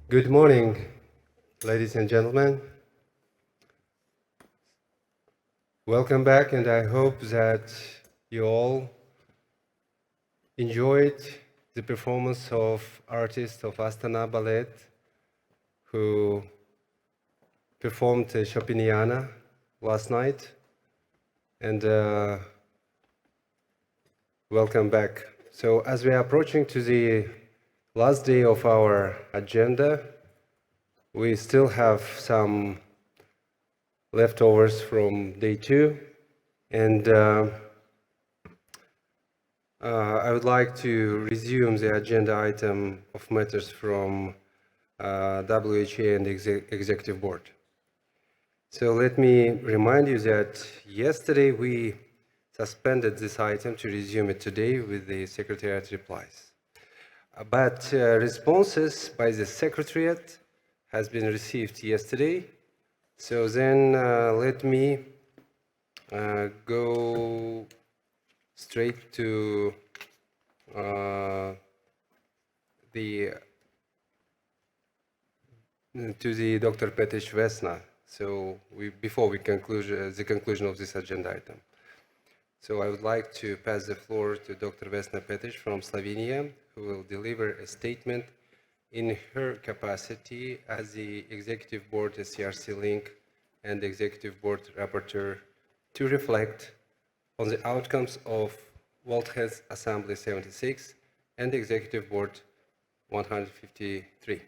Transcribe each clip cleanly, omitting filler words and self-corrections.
Good morning, ladies and gentlemen. Welcome back, and I hope that you all enjoyed the performance of artists of Astana Ballet who performed Chopiniana last night. And welcome back. So as we are approaching to the last day of our agenda, we still have some leftovers from day 2, and I would like to resume the agenda item of matters from WHA and Executive Board. So let me remind you that yesterday we suspended this item to resume it today with the Secretariat replies. But responses by the Secretariat has been received yesterday. So then let me go straight to the Dr. Petish Vesna. So before we conclude the conclusion of this agenda item. So I would like to pass the floor to Dr. Vesna Petish from Slovenia, who will deliver a statement in her capacity as the Executive Board SCRC Link and Executive Board Rapporteur to reflect on the outcomes of World Health Assembly 76 and Executive Board 153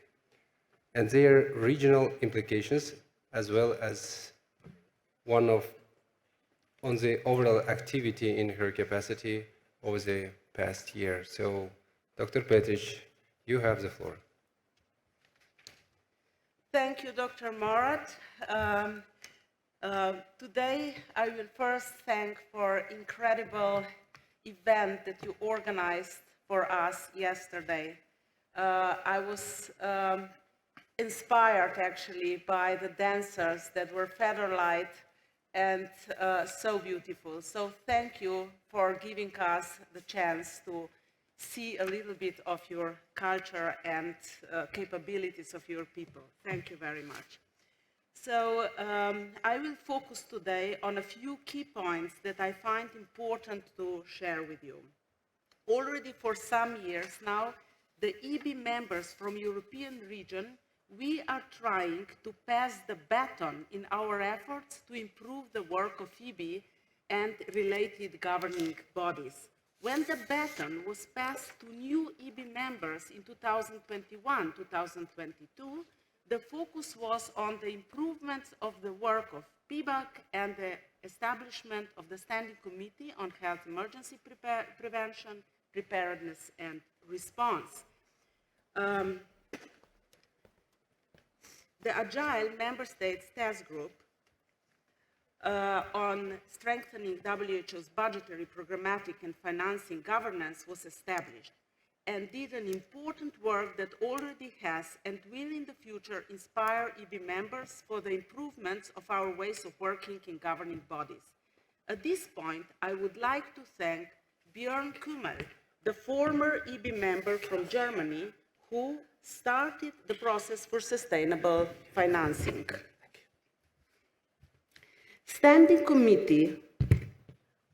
and their regional implications, as well as on the overall activity in her capacity over the past year. So, Dr. Petish, you have the floor. Thank you, Dr. Morat. Today, I will first thank for incredible event that you organized for us yesterday. I was inspired actually by the dancers that were featherlight and so beautiful. So thank you for giving us the chance to see a little bit of your culture and capabilities of your people. Thank you very much. So I will focus today on a few key points that I find important to share with you. Already for some years now, the EB members from European region, we are trying to pass the baton in our efforts to improve the work of EB and related governing bodies. When the baton was passed to new EB members in 2021-2022, the focus was on the improvements of the work of PBAC and the establishment of the Standing Committee on Health Emergency Prevention, Preparedness and Response. The Agile Member States Task Group on strengthening WHO's budgetary, programmatic and financing governance was established and did an important work that already has and will in the future inspire EB members for the improvements of our ways of working in governing bodies. At this point, I would like to thank Björn Kümmel, the former EB member from Germany, who started the process for sustainable financing. Standing Committee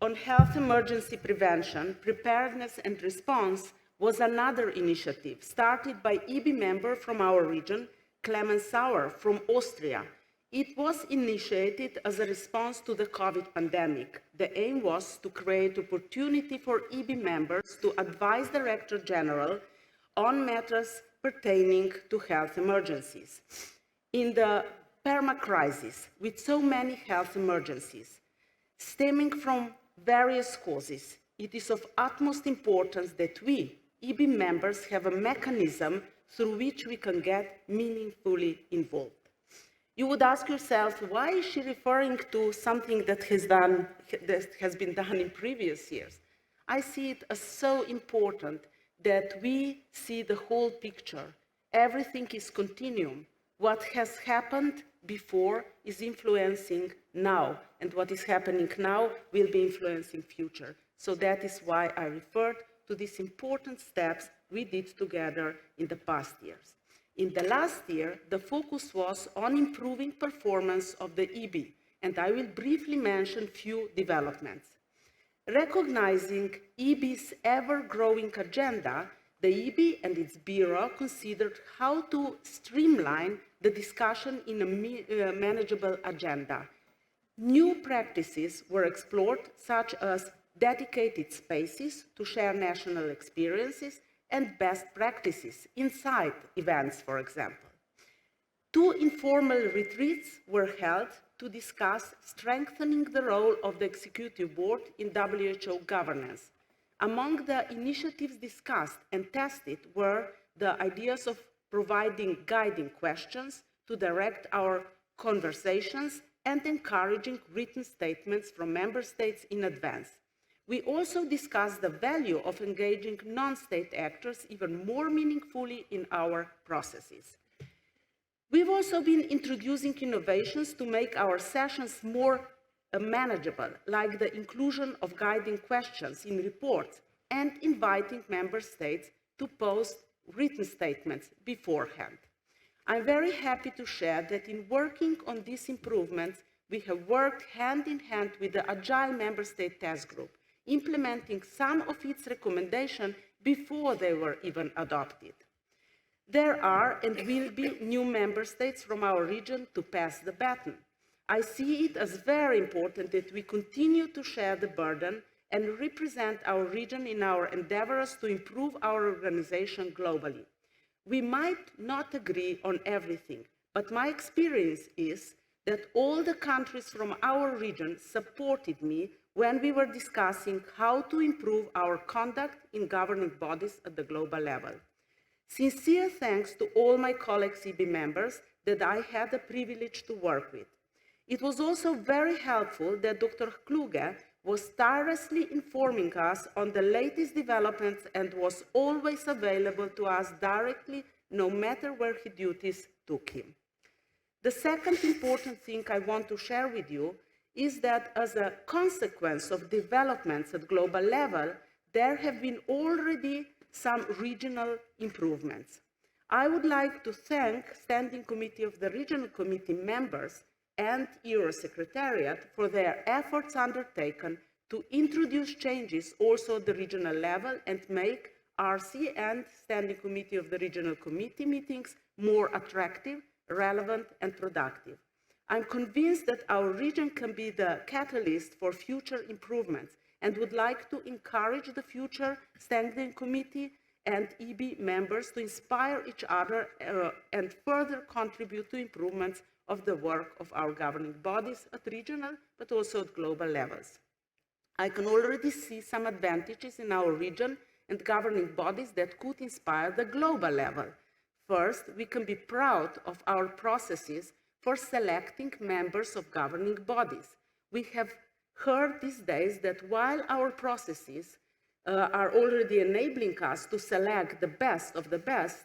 on Health Emergency Prevention, Preparedness and Response was another initiative started by EB member from our region, Clemens Sauer from Austria. It was initiated as a response to the COVID pandemic. The aim was to create opportunity for EB members to advise Director General on matters pertaining to health emergencies. In the perma-crisis, with so many health emergencies, stemming from various causes, it is of utmost importance that we, EB members, have a mechanism through which we can get meaningfully involved. You would ask yourself, why is she referring to something that has been done in previous years? I see it as so important that we see the whole picture. Everything is continuum. What has happened before is influencing now, and what is happening now will be influencing future. So that is why I referred to these important steps we did together in the past years. In the last year, the focus was on improving performance of the EB, and I will briefly mention few developments. Recognizing EB's ever-growing agenda, the EB and its Bureau considered how to streamline the discussion in a manageable agenda. New practices were explored, such as dedicated spaces to share national experiences and best practices inside events, for example. 2 informal retreats were held to discuss strengthening the role of the Executive Board in WHO governance. Among the initiatives discussed and tested were the ideas of providing guiding questions to direct our conversations and encouraging written statements from member states in advance. We also discussed the value of engaging non-state actors even more meaningfully in our processes. We've also been introducing innovations to make our sessions more manageable, like the inclusion of guiding questions in reports and inviting member states to post written statements beforehand. I'm very happy to share that in working on these improvements, we have worked hand in hand with the Agile Member State Task Group, implementing some of its recommendations before they were even adopted. There are and will be new member states from our region to pass the baton. I see it as very important that we continue to share the burden and represent our region in our endeavors to improve our organization globally. We might not agree on everything, but my experience is that all the countries from our region supported me when we were discussing how to improve our conduct in governing bodies at the global level. Sincere thanks to all my colleagues EB members that I had the privilege to work with. It was also very helpful that Dr. Kluge was tirelessly informing us on the latest developments and was always available to us directly, no matter where his duties took him. The second important thing I want to share with you is that as a consequence of developments at global level, there have been already some regional improvements. I would like to thank Standing Committee of the Regional Committee members and Eurosecretariat for their efforts undertaken to introduce changes also at the regional level and make RC and Standing Committee of the Regional Committee meetings more attractive, relevant, and productive. I'm convinced that our region can be the catalyst for future improvements and would like to encourage the future Standing Committee and EB members to inspire each other and further contribute to improvements of the work of our governing bodies at regional but also at global levels. I can already see some advantages in our region and governing bodies that could inspire the global level. First, we can be proud of our processes for selecting members of governing bodies. We have heard these days that while our processes are already enabling us to select the best of the best,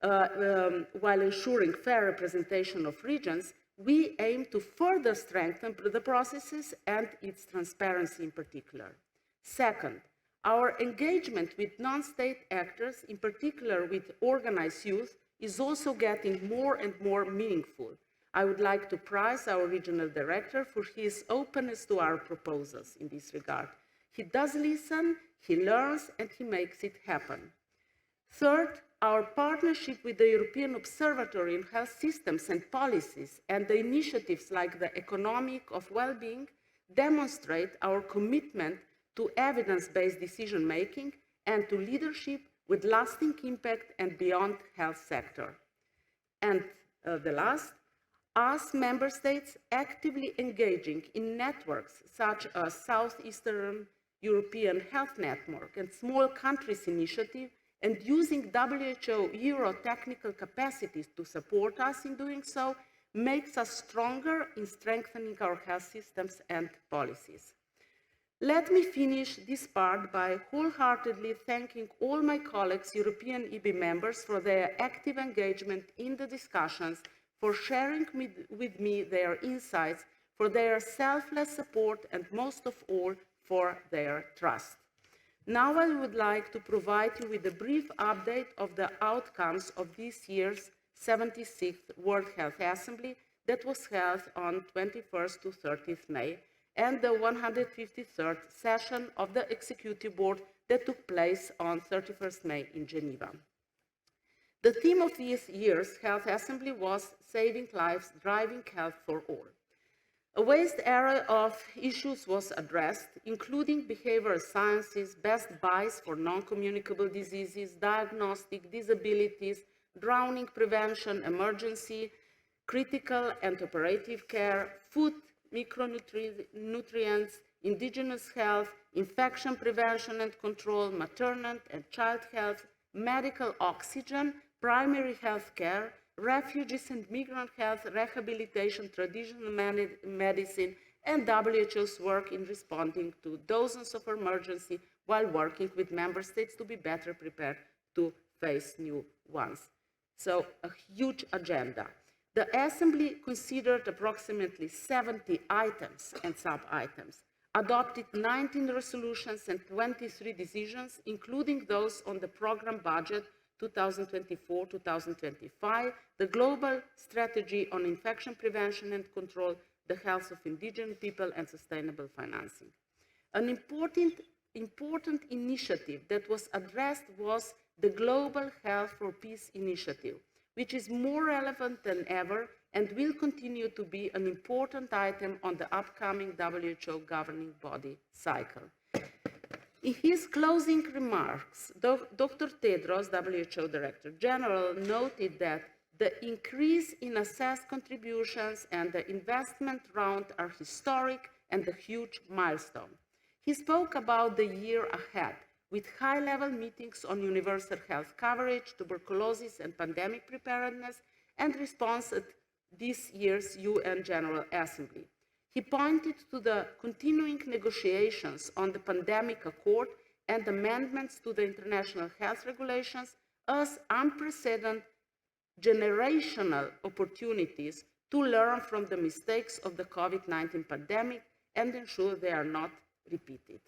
while ensuring fair representation of regions, we aim to further strengthen the processes and its transparency in particular. Second, our engagement with non-state actors, in particular with organized youth, is also getting more and more meaningful. I would like to praise our regional director for his openness to our proposals in this regard. He does listen, he learns, and he makes it happen. Third, our partnership with the European Observatory in Health Systems and Policies and the initiatives like the Economic of Well-being demonstrate our commitment to evidence-based decision-making and to leadership with lasting impact and beyond health sector. And the last, us member states actively engaging in networks such as Southeastern European Health Network and Small Countries Initiative and using WHO Euro technical capacities to support us in doing so makes us stronger in strengthening our health systems and policies. Let me finish this part by wholeheartedly thanking all my colleagues, European EB members, for their active engagement in the discussions, for sharing with me their insights, for their selfless support, and most of all, for their trust. Now I would like to provide you with a brief update of the outcomes of this year's 76th World Health Assembly that was held on 21st to 30th May, and the 153rd session of the Executive Board that took place on 31st May in Geneva. The theme of this year's Health Assembly was Saving Lives, Driving Health for All. A vast array of issues was addressed, including behavioral sciences, best buys for non-communicable diseases, diagnostic, disabilities, drowning prevention, emergency, critical and operative care, food, micronutrients, indigenous health, infection prevention and control, maternal and child health, medical oxygen, primary health care, refugees and migrant health, rehabilitation, traditional medicine, and WHO's work in responding to dozens of emergencies while working with member states to be better prepared to face new ones. So a huge agenda. The Assembly considered approximately 70 items and sub-items, adopted 19 resolutions and 23 decisions, including those on the program budget 2024-2025, the global strategy on infection prevention and control, the health of indigenous people, and sustainable financing. An important initiative that was addressed was the Global Health for Peace initiative, which is more relevant than ever and will continue to be an important item on the upcoming WHO governing body cycle. In his closing remarks, Dr. Tedros, WHO Director General, noted that the increase in assessed contributions and the investment round are historic and a huge milestone. He spoke about the year ahead, with high-level meetings on universal health coverage, tuberculosis and pandemic preparedness, and response at this year's UN General Assembly. He pointed to the continuing negotiations on the pandemic accord and amendments to the international health regulations as unprecedented generational opportunities to learn from the mistakes of the COVID-19 pandemic and ensure they are not repeated.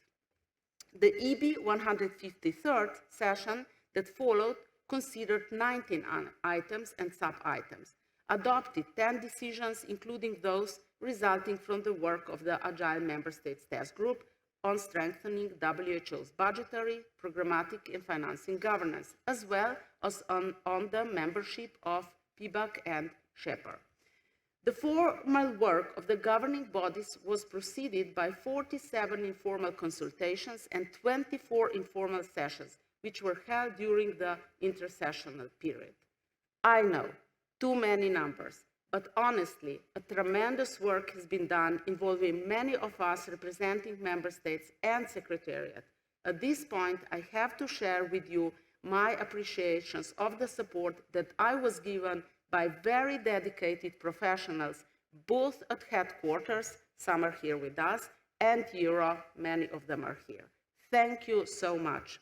The EB 153rd session that followed considered 19 items and sub-items, adopted 10 decisions, including those resulting from the work of the Agile Member States Task Group on strengthening WHO's budgetary, programmatic, and financing governance, as well as on the membership of PBAC and WHA. The formal work of the governing bodies was preceded by 47 informal consultations and 24 informal sessions, which were held during the intersessional period. I know, too many numbers, but honestly, a tremendous work has been done involving many of us representing member states and Secretariat. At this point, I have to share with you my appreciations of the support that I was given by very dedicated professionals, both at headquarters, some are here with us, and Euro, many of them are here. Thank you so much.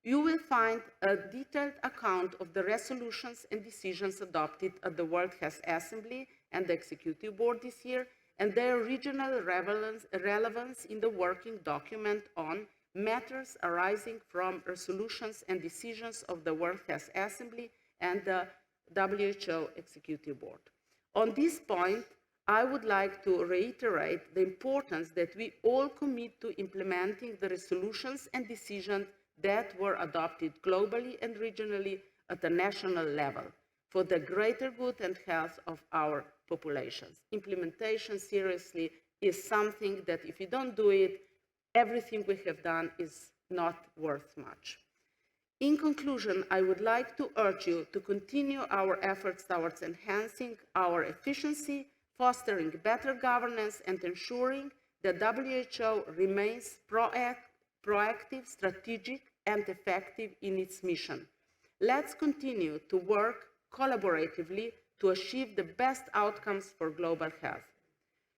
You will find a detailed account of the resolutions and decisions adopted at the World Health Assembly and the Executive Board this year, and their regional relevance in the working document on matters arising from resolutions and decisions of the World Health Assembly and the WHO Executive Board. On this point, I would like to reiterate the importance that we all commit to implementing the resolutions and decisions that were adopted globally and regionally at the national level for the greater good and health of our populations. Implementation, seriously, is something that if you don't do it, everything we have done is not worth much. In conclusion, I would like to urge you to continue our efforts towards enhancing our efficiency, fostering better governance, and ensuring that WHO remains proactive, strategic, and effective in its mission. Let's continue to work collaboratively to achieve the best outcomes for global health.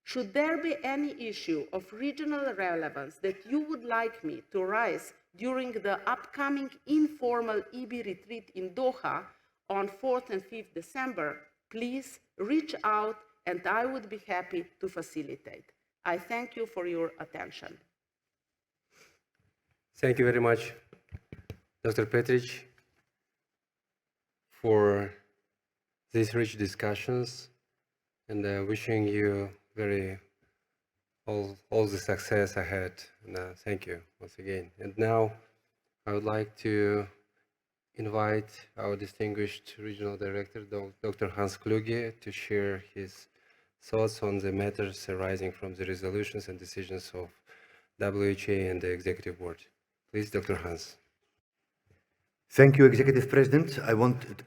Should there be any issue of regional relevance that you would like me to raise during the upcoming informal EB retreat in Doha on 4th and 5th December, please reach out and I would be happy to facilitate. I thank you for your attention. Thank you very much, Dr. Petric, for these rich discussions, and wishing you all the success ahead. And thank you once again. And now I would like to invite our distinguished regional director, Dr. Hans Kluge, to share his thoughts on the matters arising from the resolutions and decisions of WHA and the Executive Board. Please, Dr. Hans. Thank you, Executive President. I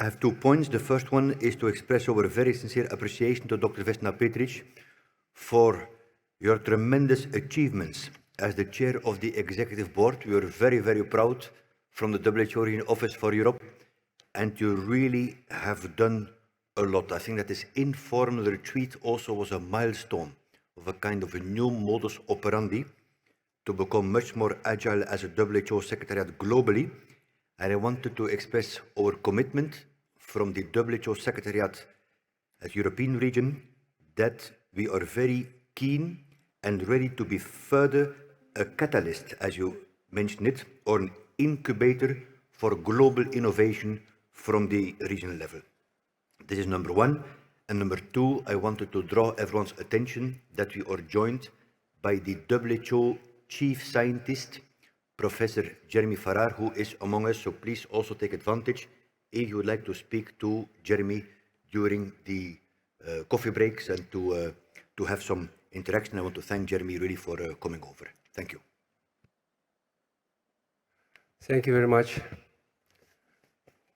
have 2 points. The first one is to express our very sincere appreciation to Dr. Vesna Petric for your tremendous achievements as the chair of the Executive Board. We are very, very proud from the WHO Regional Office for Europe, and you really have done a lot. I think that this informal retreat also was a milestone of a kind of a new modus operandi to become much more agile as a WHO Secretariat globally. And I wanted to express our commitment from the WHO Secretariat as European region that we are very keen and ready to be further a catalyst, as you mentioned it, or an incubator for global innovation from the regional level. This is number one. And number two, I wanted to draw everyone's attention that we are joined by the WHO Chief Scientist, Professor Jeremy Farrar, who is among us, so please also take advantage if you would like to speak to Jeremy during the coffee breaks and to have some interaction. I want to thank Jeremy really for coming over. Thank you. Thank you very much,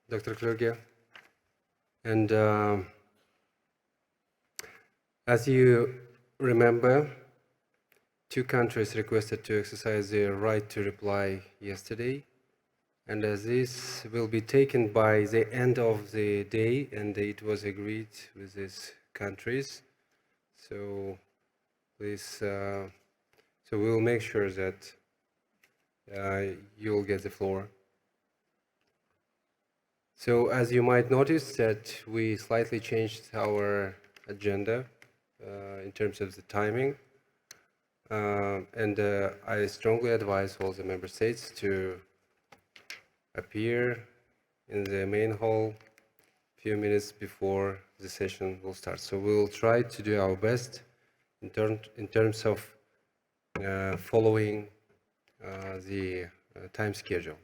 Dr. Kluge. And as you remember, 2 countries requested to exercise their right to reply yesterday, and as this will be taken by the end of the day, and it was agreed with these countries. So please, so we will make sure that you will get the floor. So as you might notice that we slightly changed our agenda in terms of the timing. And I strongly advise all the member states to appear in the main hall a few minutes before the session will start. So we will try to do our best in terms of following the time schedule.